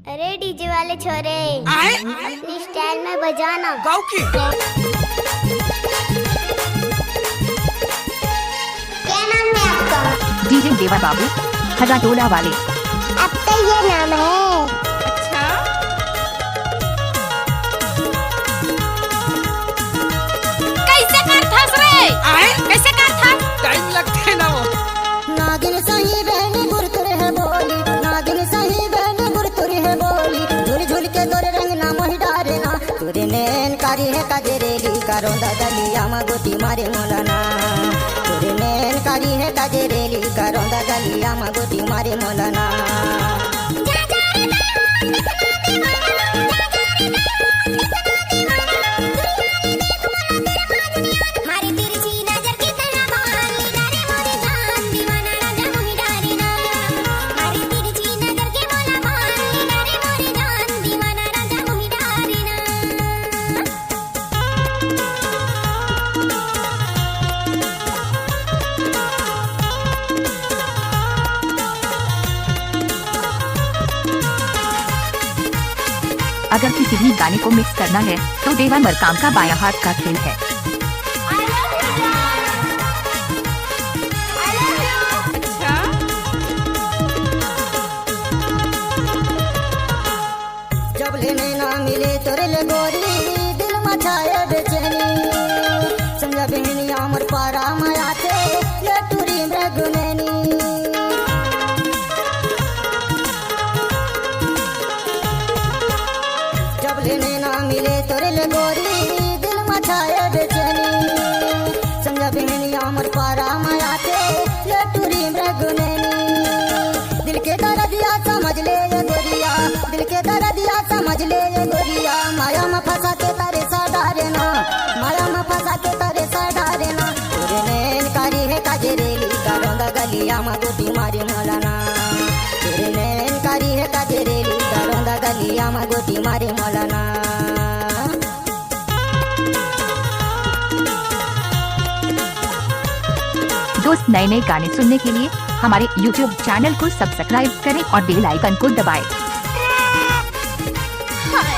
अरे डीजे वाले छोरे आए अपनी स्टाइल में बजाना। गाँव की क्या नाम है आपका? डीजे देवा बाबू हजाटोला वाले। अब तो ये नाम है। अच्छा कैसे कर थस रे? आए कैसे कर थस? टाइम लगते है ना वो। नागिन सही बहन गुरतुर है बोली, नागिन सही बहन गुरतुर है बोली। झुल झुल के गोरे रंग ना मोहि डारे ना, तुरे नैन कारी है कजरेली करोंदा गलिया मगोटी मारे मोलाना। तुरे नैन कारी है कजरेली करोंदा गलिया मगोटी मारे मोलाना। अगर किसी भी गाने को मिक्स करना है तो देवा मरकाम का बायां हाथ का खेल है। अच्छा जब लेने ना मिले तोरे ले गोरी दिल मचाए बेचैनी। समझा बहनी अमर पारा माया थे ये टूरी मृगनैनी। जब लेने ना मिले तोरे ले गोरी दिल मचाए बेचैनी। समझा बहनी अमर पारा माया थे ये टूरी मृगनैनी। दिल के दर्दिया समझ ले ये गोरिया, दिल के दर्दिया समझ ले ये गोरिया। माया में फंसा के तारे सा डारे ना, माया में फंसा के तारे सा डारे ना। तेरे नैन कारी है काजरेली करोंदा गलिया में गोटी मारे मोलाना। तेरे नैन कारी है काजरेली करोंदा गलिया में गोटी मारे मोलाना। दोस्त नए नए गाने सुनने के लिए हमारे YouTube चैनल को सब्सक्राइब करें और बेल आइकन को दबाएं। हाय